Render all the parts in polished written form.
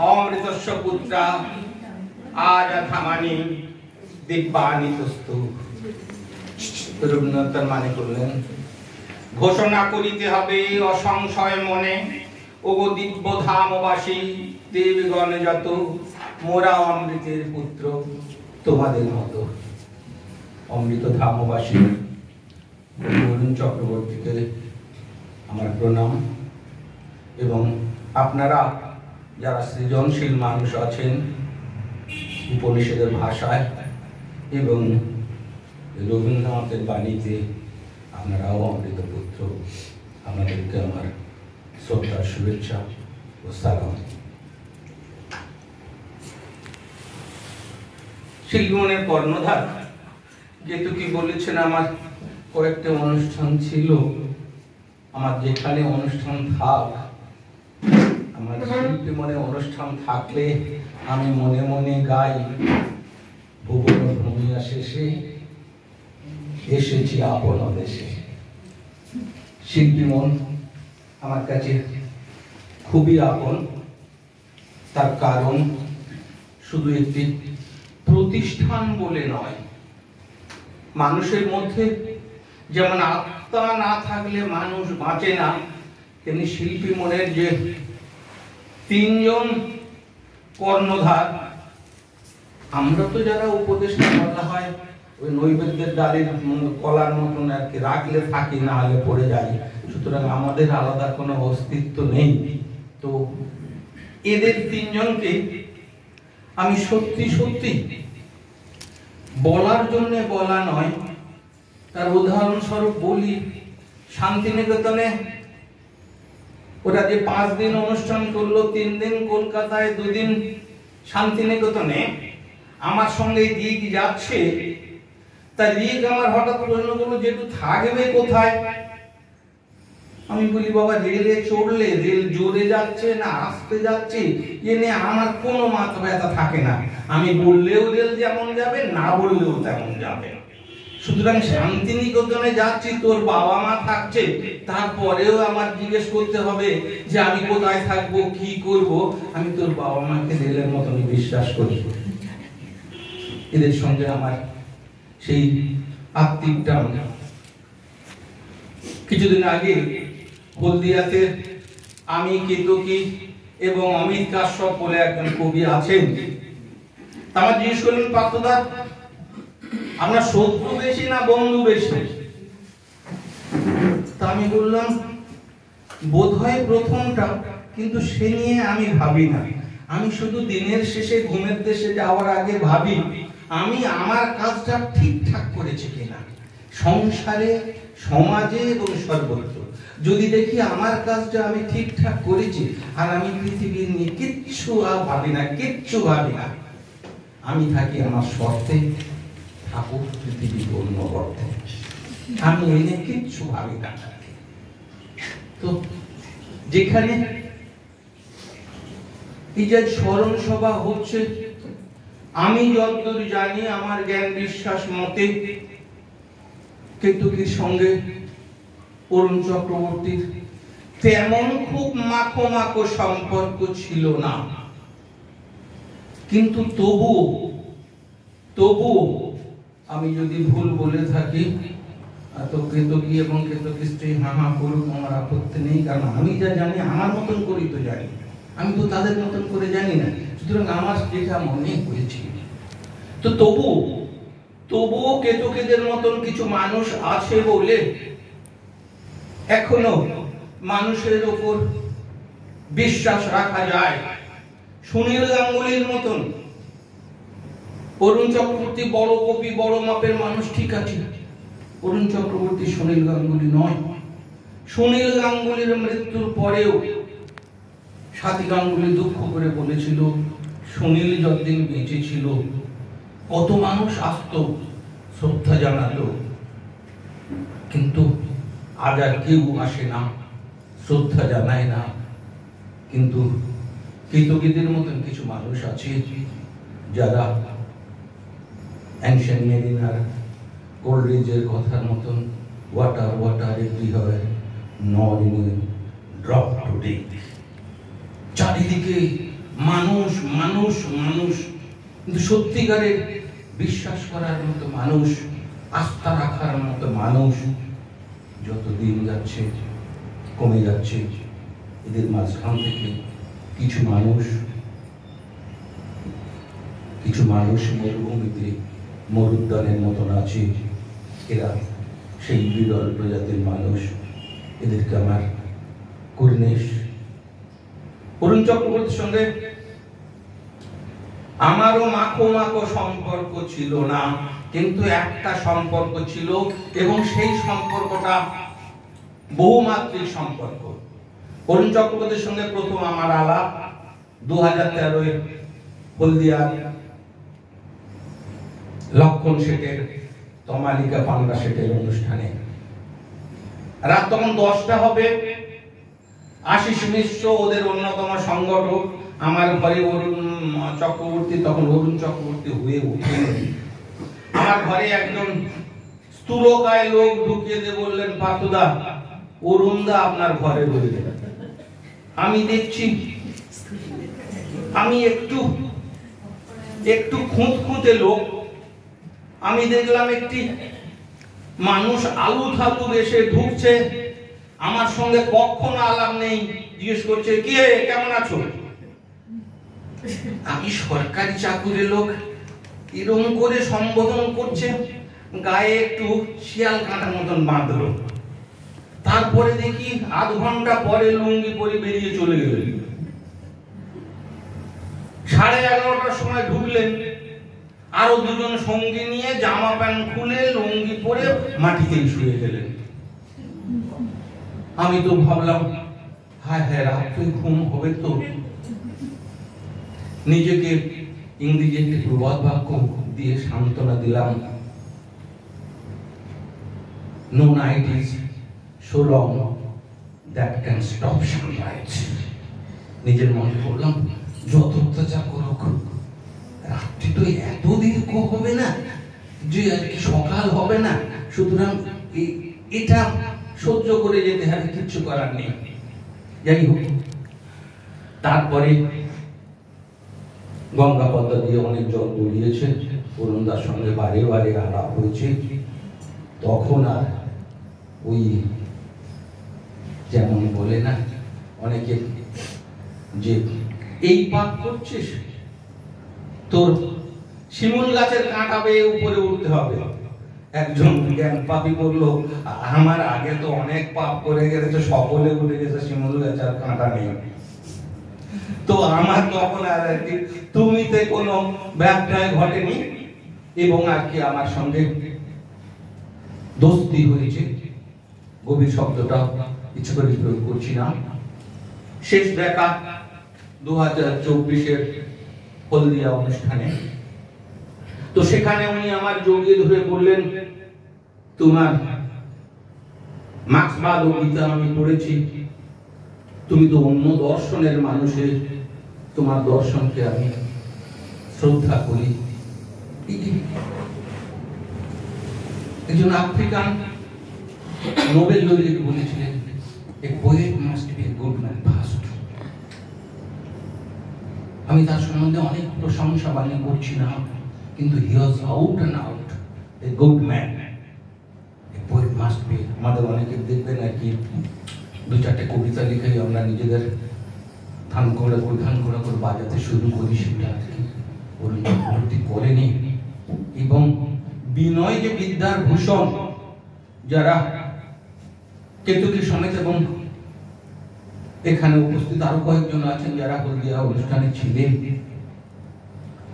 অমৃতস্য পুত্রা আজাথামানি দিব্যানি তুস্তু। রবীন্দ্রনাথ মানে করলেন, ঘোষণা করিতে হবে অসংশয় মনে, ওগো দিব্য ধামবাসী দেবগণ যত, মোরা অমৃতের পুত্র তোমাদের মতো। অমৃত ধামবাসী অরুণ চক্রবর্তীকে আমার প্রণাম। এবং আপনারা যারা সৃজনশীল মানুষ আছেন উপনিষদের ভাষায় এবং রবীন্দ্রনাথের বাণীতে, আপনারাও অমৃত পুত্র, আপনাদেরকে আমার শ্রদ্ধার শুভেচ্ছা ও সালাম। শিল্পমনের কর্ণধার যেহেতু কি বলেছেন, আমার কয়েকটা অনুষ্ঠান ছিল, আমার যেখানে অনুষ্ঠান থাক, আমার শিল্পী মনে অনুষ্ঠান থাকলে আমি মনে মনে গাই, ভুবন ভূমিয়া শেষে এসেছি আপন দেশে। শিল্পী মন আমার কাছে খুবই আপন। তার কারণ শুধু একটি প্রতিষ্ঠান বলে নয়, মানুষের মধ্যে যেমন আত্মা না থাকলে মানুষ বাঁচে না, তেমনি শিল্পী মনের যে তিনজন কর্ণধার, আমরা তো যারা উপদেষ্টা বলা হয় ওই নৈবেদ্যের ডালের কলার মতন আর কি, রাখলে থাকি না হলে পড়ে যাই, সুতরাং আমাদের আলাদা কোনো অস্তিত্ব নেই। তো এদের তিনজনকে আমি সত্যি সত্যি বলার জন্য বলা নয়, তার উদাহরণস্বরূপ বলি, শান্তিনিকেতনে ওরা যে 5 দিন অনুষ্ঠান করলো, 3 দিন কলকাতায়, 2 দিন শান্তিনিকেতনে, আমার সঙ্গে দিক যাচ্ছে, তার দিক আমার হঠাৎ প্রশ্ন করলো, যেটু থাকবে কোথায়? আমি বলি, বাবা রেলে চড়লে রেল জোরে যাচ্ছে না আস্তে যাচ্ছে এ নিয়ে আমার কোনো মাথা ব্যথা থাকে না, আমি বললেও রেল যেমন যাবে, না বললেও তেমন যাবে। সুতরাং শান্তিনিকেতনে যাচ্ছি, তোর বাবা মা থাকছে, তারপরেও আমার জিজ্ঞেস করতে হবে যে আমি কোথায় থাকবো, কি করব? আমি তোর বাবা মাকে রেলের মতনই বিশ্বাস করি। এদের সঙ্গে আমার সেই আত্মিক টান। কিছুদিন আগে হলদিয়াতে আমি কেতকী এবং অমিত কাশ্যপ বলে একজন কবি আছেন, আমার জিজ্ঞেস করলেন, পাত্রদা আমরা শত্রু বেশি না বন্ধু বেশি? তা আমি বললাম, বোধহয় প্রথমটা, কিন্তু সে নিয়ে আমি ভাবি না। আমি শুধু দিনের শেষে ঘুমের দেশে যাওয়ার আগে ভাবি আমি আমার কাজটা ঠিকঠাক করেছি কিনা, সংসারে, সমাজে এবং সর্বত্র। যদি দেখি আমার কাজটা আমি ঠিকঠাক করেছি, আর আমি পৃথিবী নিয়ে কিচ্ছু ভাবি না, কিচ্ছু ভাবি না, আমি থাকি আমার শর্তে, ঠাকুর পৃথিবী অন্য করতে, আমি এনে কিচ্ছু ভাবি না। তো যেখানে এই যে স্মরণ সভা হচ্ছে, আমি যতদূর জানি, আমার জ্ঞান বিশ্বাস মতে কেতকীর সঙ্গে অরুণ চক্রবর্তীর তেমন খুব মাখো মাখো সম্পর্ক ছিল না, কিন্তু তবুও আমি যদি ভুল বলে থাকি, তো কেতকী এবং কেতকী স্ত্রী হাহা করুক, আমার আপত্তি নেই, কারণ আমি যা জানি আমার মতন করি তো জানি, আমি তো তাদের মতন করে জানি না। সুতরাং আমার যেটা মনে হয়েছে, তো তবুও কেতকীদের মতন কিছু মানুষ আছে বলে এখনো মানুষের উপর বিশ্বাস রাখা যায়। সুনীল গাঙ্গুলির মতন। অরুণ চক্রবর্তী বড় কবি, বড় মাপের মানুষ, ঠিক আছে, অরুণ চক্রবর্তী সুনীল গাঙ্গুলি নয়। সুনীল গাঙ্গুলির মৃত্যুর পরেও সাথী গাঙ্গুলি দুঃখ করে বলেছিল, সুনীল যতদিন বেঁচে ছিল কত মানুষ আসতো, শ্রদ্ধা জানাতো, কিন্তু আজ আর কেউ আসে না, শ্রদ্ধা জানায় না। কিন্তু কেতকীদের মতন কিছু মানুষ আছে যারা অ্যানশিয়েন্ট মেরিনার কোলরিজের কথার মতন, water everywhere not in drop to death. চারিদিকে মানুষ মানুষ মানুষ, কিন্তু সত্যিকারের বিশ্বাস করার মতো মানুষ, আস্থা রাখার মতো মানুষ যত দিন যাচ্ছে কমে যাচ্ছে। এদের মাঝখান থেকে কিছু মানুষ মরুভূমিতে মরুদ্যানের মতন আছে। এরা সেই বিরল প্রজাতির মানুষ। এদেরকে আমার কুর্নিশ। অরুণ চক্রবর্তীর সঙ্গে আমারও মাখো সম্পর্ক ছিল না, কিন্তু একটা সম্পর্ক ছিল, এবং সেই সম্পর্কটা বহুমাত্রিক সম্পর্ক। অরুণ চক্রবর্তীর সঙ্গে প্রথম আমার আলাপ 2013 হলদিয়া লক্ষণ শেঠের তমালিকা পান্ডা শেঠের অনুষ্ঠানে। রাত তখন 10টা হবে। আশিস মিশ্র ওদের অন্যতম সংগঠক, আমার ঘরে অরুণ চক্রবর্তী হয়ে উঠে আমার ঘরে একজন স্থূলকায় লোক ঢুকিয়ে দিয়ে বললেন, পাতুদা, অরুণদা আপনার ঘরে রয়েছে। আমি দেখছি, আমি একটু খুঁতখুঁতে লোক, আমি দেখলাম একটি মানুষ আলু থালু এসে ঢুকছে, আমার সঙ্গে কখনো আলাপ নেই, জিজ্ঞেস করছে, কি কেমন আছো? আমি সরকারি চাকুরের লোক, এরকম করে সম্বোধন করছে, গায়ে একটু শিয়াল কাঁটার মতন বাঁধলো। তারপরে দেখি আধ ঘন্টা পরে লুঙ্গি পরে বেরিয়ে চলে গেলেন। 11:30টার সময় ঢুকলেন, আরো দুজন সঙ্গী নিয়ে জামা প্যান্ট খুলে লুঙ্গি পরে মাটিতেই শুয়ে গেলেন। আমি তো ভাবলাম, হায় হায়, রাত্রে ঘুম হবে তো। নিজেকে ইংরেজি একটি প্রবাদ বাক্য দিয়ে সান্ত্বনা দিলাম, no night is so long that can stop sunlight। নিজের মনে করলাম, যত অত্যাচার করুক, রাত্রি তো এত দীর্ঘ হবে না যে আজকে সকাল হবে না, সুতরাং এটা সহ্য করে যেতে হবে, কিচ্ছু করার নেই। যাই হোক, তারপরে গঙ্গা পদ্মা দিয়ে অনেক জল গড়িয়েছে, অরুণদার সঙ্গে বারে বারে আলাপ হয়েছে। তখন আর ওই যেমন বলে না অনেকে, যে এই পাপ করছিস, তোর শিমুল গাছের কাঁটা বেয়ে উপরে উঠতে হবে। একজন জ্ঞান পাপী বললো, আমার আগে তো অনেক পাপ করে গেছে, সকলে উঠে গেছে, শিমুল গাছের কাঁটা নেই। তো আমার তখন আর কি তুমিতে কোনো ব্যবসায় ঘটেনি, এবং আর কি আমার সঙ্গে দোস্তি হয়েছে। গভীর শব্দটা ইচ্ছে করে প্রয়োগ করছি না। শেষ দেখা 2024 হলদিয়া অনুষ্ঠানে। তো সেখানে উনি আমার জড়িয়ে ধরে বললেন, তোমার মার্ক্সবাদ ও গীতা আমি পড়েছি, তুমি তো অন্য দর্শনের মানুষের, তোমার দর্শনকে আমি শ্রদ্ধা করি। একজন আফ্রিকান নোবেল লরিয়েট বলেছিলেন, a poet must be a good man first। আমি তার সম্বন্ধে অনেক প্রশংসা বাণী করছি না, কিন্তু he was out and out a good man, a poet must be। আমাদের অনেকে দেখবেন আর কি, দু চারটে কবিতা লিখে আমরা নিজেদের থান করে বাজাতে শুরু করি, সেটা আর কি উন্নতি করেনি। এবং বিনয় যে বিদ্যার ভূষণ, যারা কেতুকি সমেত এবং এখানে উপস্থিত আরো কয়েকজন আছেন যারা হলদিয়া অনুষ্ঠানে ছিলেন,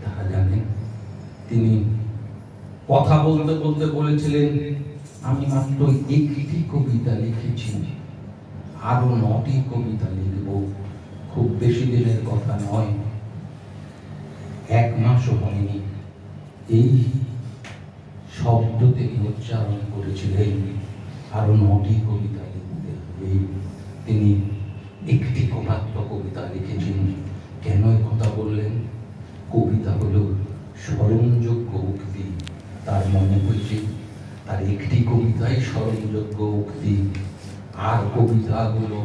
তারা জানেন তিনি কথা বলতে বলতে বলেছিলেন, আমি মাত্র একটি কবিতা লিখেছি, আরো 9টি কবিতা লিখব, খুব বেশি দিনের কথা নয়, 1 মাসও হয়নি। এই শব্দ তিনি উচ্চারণ করেছিলেন, আরো 9টি কবিতা লিখতে হবে। তিনি একটি মাত্র কবিতা লিখেছেন। কেন এই কথা বললেন? কবিতা হলো স্মরণযোগ্য উক্তি। তার মনে হয়েছে তার একটি কবিতাই স্মরণযোগ্য উক্তি, আর কবিতাগুলো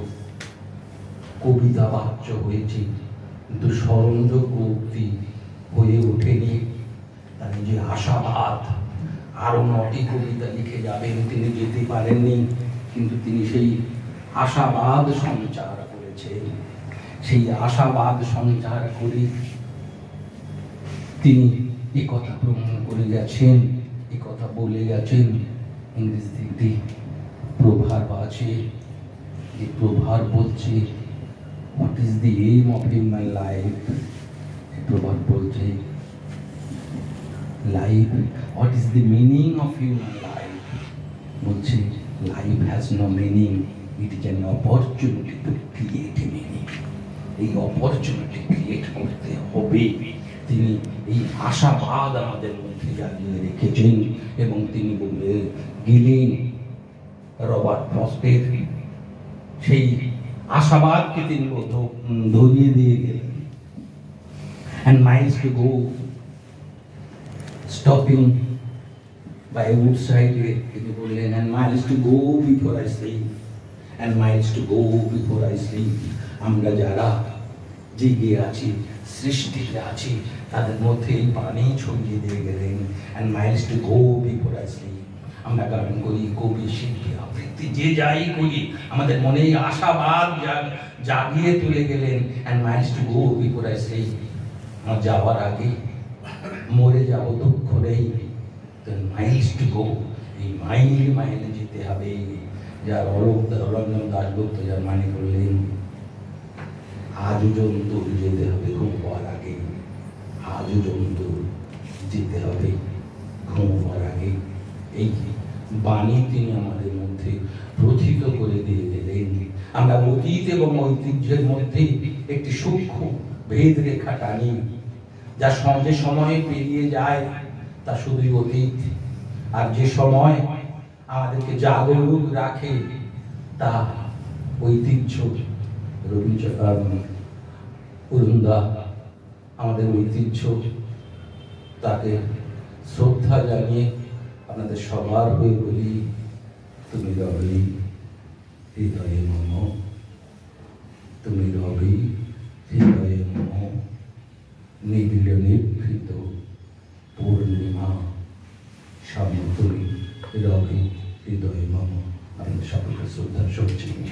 কবিতা বাচ্য হয়েছে কিন্তু স্মরণযোগ্য উক্তি হয়ে ওঠেনি। তার যে আশাবাদ, আরো 9টি কবিতা লিখে যাবেন, তিনি যেতে পারেননি, কিন্তু তিনি সেই আশাবাদ সঞ্চার করেছেন। সেই আশাবাদ সঞ্চার করে তিনি এ কথা প্রমাণ করে গেছেন, এ কথা বলে গেছেন। ইংরেজিতে একটি প্রভাব আছে, যে প্রভাব বলছে what is the aim of my life. প্রভাব বলছে life, what is the meaning of human life. বলছে life has no meaning, it is an opportunity to create a meaning. এই অপরচুনিটি ক্রিয়েট করতে হবে। তিনি এই আশাবাদ আমাদের মধ্যে জাগিয়ে রেখেছেন এবং তিনি বলে গেলেন রবার্ট ফ্রস্টের সেই আশাবাদকে তিনি ধরিয়ে দিয়ে গেলেন। And miles to go, stopping by a woodside, তিনি বললেন, and miles to go before I sleep, and miles to go before I sleep. আমরা যারা জেগে আছি, সৃষ্টিতে আছি, তাদের মধ্যে এই বাণী ছড়িয়ে দিয়ে গেলেন, and miles to go before I sleep. আমরা গান করি, কবি, শিল্পী, আবৃত্তি যে যাই করি, আমাদের মনে এই আশাবাদ জাগিয়ে তুলে গেলেন, and miles to go before I sleep. আমার যাওয়ার আগে মরে যাব দুঃখ নেই, মাইলস টু গো, এই মাইল মাইলে যেতে হবে। যার অরণ্য দাশগুপ্ত যার মানে করলেন আজও জন্তু যেতে হবে ঘুমোবার আগে, আজও জন্তু যেতে হবে ঘুমোবার আগে। এই বাণী তিনি আমাদের মধ্যে প্রথিত করে দিয়ে গেলেন। আমরা অতীত এবং ঐতিহ্যের মধ্যে একটি সূক্ষ্ম ভেদ রেখা টানি, যা যে সময় পেরিয়ে যায় তা শুধুই অতীত, আর যে সময় আমাদেরকে জাগরুক রাখে তা ঐতিহ্য। অরুণদা আমাদের ঐতিহ্য, তাকে শ্রদ্ধা জানিয়ে আপনাদের সবার হয়ে বলি, তুমি রবি হৃদয়ে মম, তুমি রবি হৃদয়ে মম, নিবিড় নিভৃত পূর্ণিমা স্বামী তুমি রবি হৃদয়ে মম। আপনাদের সকলকে শ্রদ্ধা সহযোগী।